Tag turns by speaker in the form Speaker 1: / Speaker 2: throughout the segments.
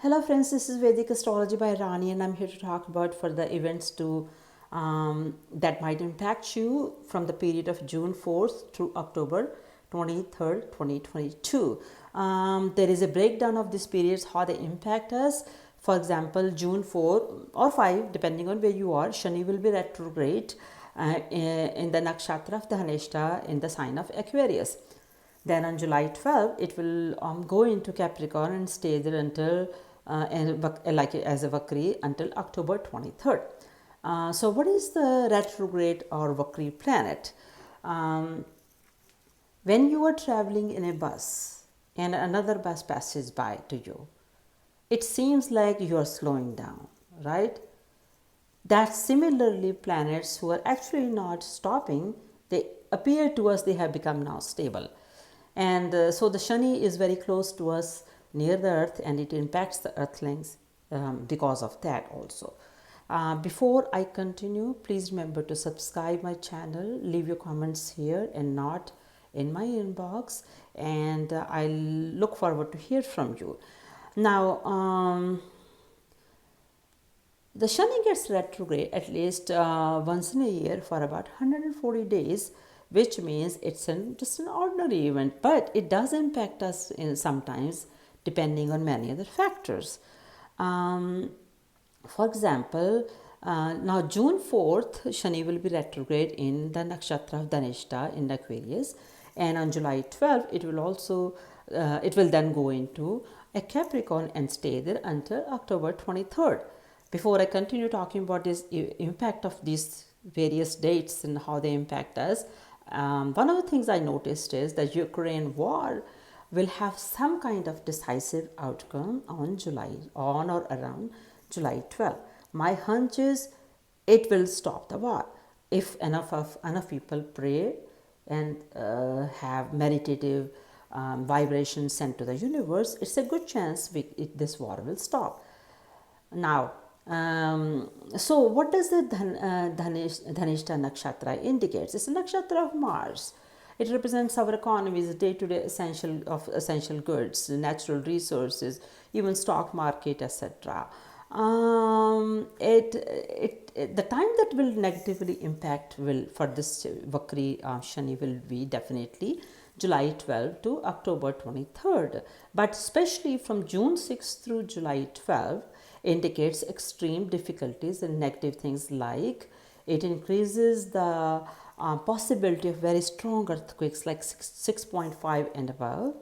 Speaker 1: Hello friends, this is Vedic Astrology by Rani and I'm here to talk about further events that might impact you from the period of June 4th to October 23rd, 2022. There is a breakdown of these periods, how they impact us. For example, June 4 or 5, depending on where you are, Shani will be retrograde in the nakshatra of Dhaneshta in the sign of Aquarius. Then on July 12th, it will go into Capricorn and stay there until like as a Vakri until October 23rd. So what is the retrograde or Vakri planet? When you are traveling in a bus and another bus passes by to you, it seems like you are slowing down, right? That similarly planets who are actually not stopping, they appear to us they have become now stable. And so the Shani is very close to us near the earth and it impacts the earthlings because of that also. Before I continue, please remember to subscribe my channel, leave your comments here and not in my inbox, and I'll look forward to hear from you. Now, the Shani gets retrograde at least once in a year for about 140 days, which means it's just an ordinary event, but it does impact us in sometimes depending on many other factors. For example, now June 4th, Shani will be retrograde in the nakshatra of Dhaneshta in Aquarius, and on July 12th, it will then go into a Capricorn and stay there until October 23rd. Before I continue talking about this impact of these various dates and how they impact us, one of the things I noticed is that Ukraine war will have some kind of decisive outcome on or around July 12. My hunch is it will stop the war if enough people pray and have meditative vibrations sent to the universe. It's a good chance this war will stop. Now, so what does the Dhanishta nakshatra indicates? It's a nakshatra of Mars. It represents our economies, day-to-day essential goods, natural resources, even stock market, etc. The time that will negatively impact for this Vakri Shani will be definitely July 12 to October 23rd, but especially from June 6 through July 12 indicates extreme difficulties and negative things like it increases the possibility of very strong earthquakes like 6.5 and above.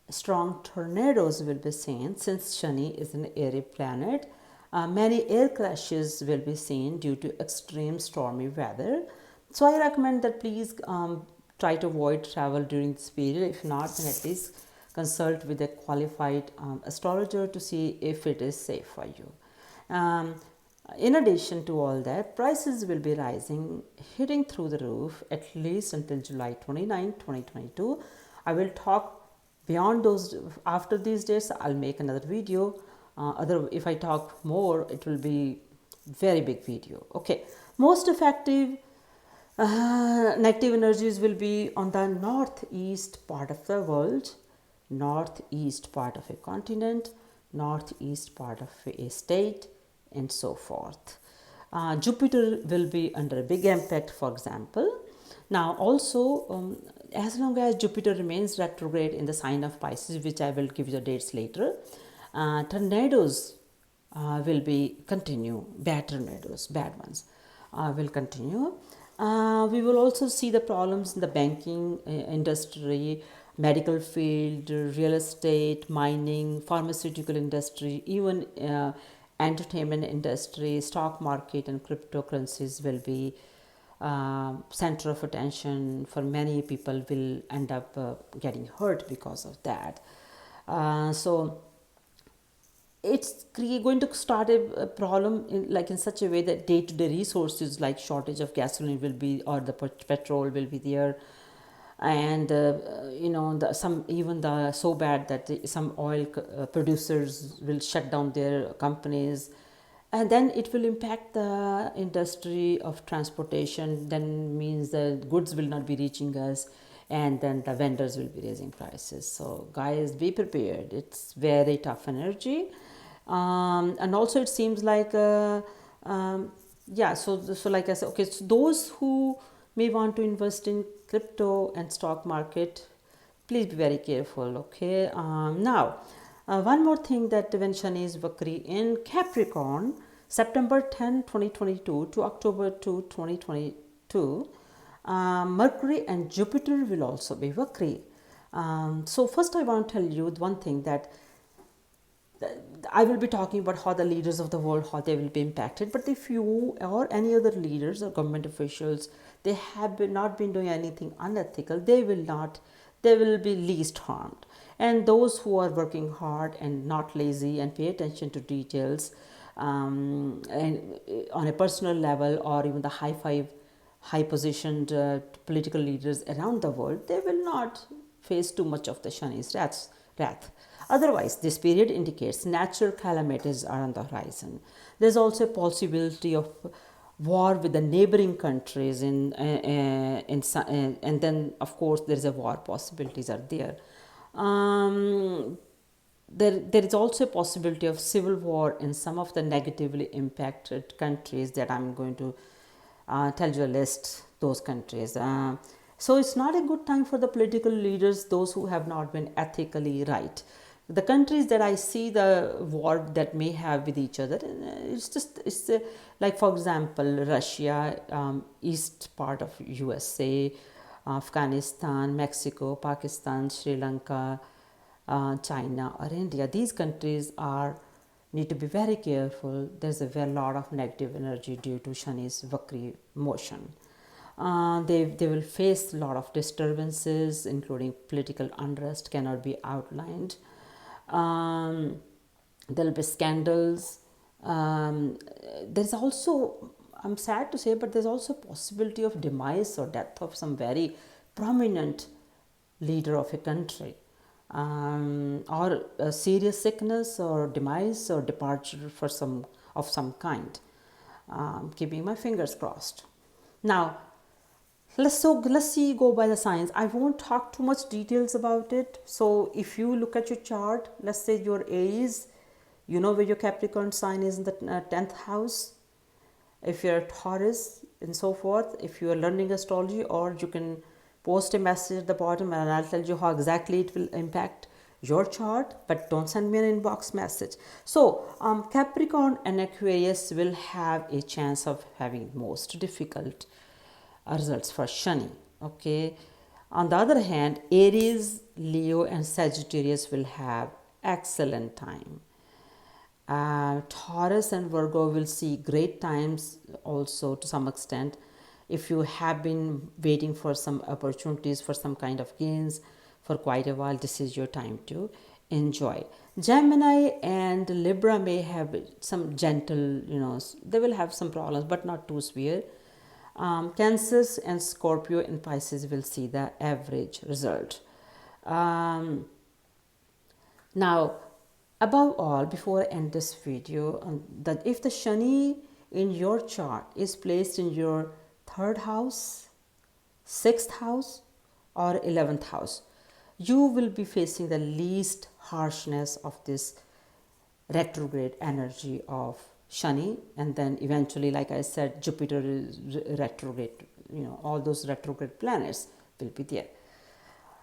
Speaker 1: Strong tornadoes will be seen since Shani is an airy planet. Many air crashes will be seen due to extreme stormy weather. So I recommend that please try to avoid travel during this period. If not, then at least consult with a qualified astrologer to see if it is safe for you. In addition to all that, prices will be rising, hitting through the roof at least until July 29, 2022. I will talk beyond those. After these dates, I'll make another video. If I talk more, it will be very big video. Okay, most effective negative energies will be on the northeast part of the world, northeast part of a continent, northeast part of a state, and so forth. Jupiter will be under a big impact, for example. Now also, as long as Jupiter remains retrograde in the sign of Pisces, which I will give you the dates later, tornadoes will be continue, bad tornadoes, bad ones will continue. We will also see the problems in the banking industry, medical field, real estate, mining, pharmaceutical industry, even entertainment industry, stock market and cryptocurrencies will be center of attention for many people, will end up getting hurt because of that. So it's going to start a problem in such a way that day-to-day resources like shortage of gasoline will be, or the petrol will be there, and so bad that some oil producers will shut down their companies, and then it will impact the industry of transportation. Then means the goods will not be reaching us, and then the vendors will be raising prices. So guys, be prepared. It's very tough energy. And also it seems like yeah, so like I said, okay, so those who may want to invest in crypto and stock market, please be very careful. Okay, now one more thing, that when Shani is Vakri in Capricorn, September 10, 2022 to October 2, 2022, Mercury and Jupiter will also be Vakri. So first I want to tell you one thing, that I will be talking about how the leaders of the world, how they will be impacted. But if you or any other leaders or government officials, they have not been doing anything unethical, they will be least harmed. And those who are working hard and not lazy and pay attention to details, and on a personal level, or even the high positioned political leaders around the world, they will not face too much of the Shani's wrath. Otherwise, this period indicates natural calamities are on the horizon. There's also a possibility of war with the neighboring countries and then of course there is a war possibilities are there. There is also a possibility of civil war in some of the negatively impacted countries that I'm going to tell you a list, those countries. So it's not a good time for the political leaders, those who have not been ethically right. The countries that I see the war that may have with each other, it's like for example Russia, east part of USA, Afghanistan, Mexico, Pakistan, Sri Lanka, China or India. These countries need to be very careful. There's a very lot of negative energy due to Shani's Vakri motion. They will face a lot of disturbances, including political unrest, cannot be outlined. There'll be scandals. There's also, I'm sad to say, but there's also possibility of demise or death of some very prominent leader of a country, or a serious sickness or demise or departure for some kind. Keeping my fingers crossed. Now, let's see, go by the signs. I won't talk too much details about it. So if you look at your chart, let's say your Aries, you know where your Capricorn sign is in the 10th house. If you're a Taurus and so forth, if you are learning astrology, or you can post a message at the bottom and I'll tell you how exactly it will impact your chart, but don't send me an inbox message. So Capricorn and Aquarius will have a chance of having most difficult results for Shani. Okay. On the other hand, Aries, Leo and Sagittarius will have excellent time. Taurus and Virgo will see great times also to some extent. If you have been waiting for some opportunities for some kind of gains for quite a while, this is your time to enjoy. Gemini and Libra may have some gentle, they will have some problems, but not too severe. Cancer and Scorpio and Pisces will see the average result. Now, above all, before I end this video, that if the Shani in your chart is placed in your 3rd house, 6th house or 11th house, you will be facing the least harshness of this retrograde energy of Shani, and then eventually, like I said, Jupiter is retrograde, all those retrograde planets will be there.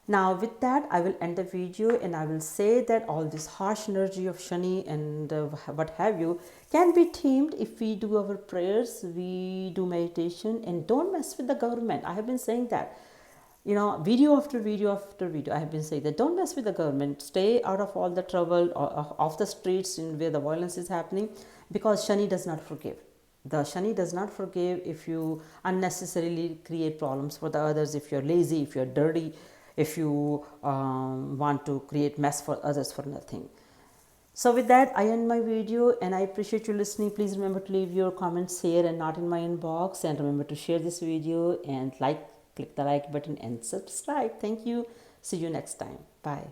Speaker 1: Now with that, I will end the video and I will say that all this harsh energy of Shani and what have you can be tamed if we do our prayers, we do meditation, and don't mess with the government. I have been saying that, video after video after video, I have been saying that don't mess with the government. Stay out of all the trouble, off the streets where the violence is happening, because Shani does not forgive. The Shani does not forgive if you unnecessarily create problems for the others, if you're lazy, if you're dirty, if you want to create mess for others for nothing. So with that, I end my video and I appreciate you listening. Please remember to leave your comments here and not in my inbox, and remember to share this video and click the like button and subscribe. Thank you. See you next time. Bye.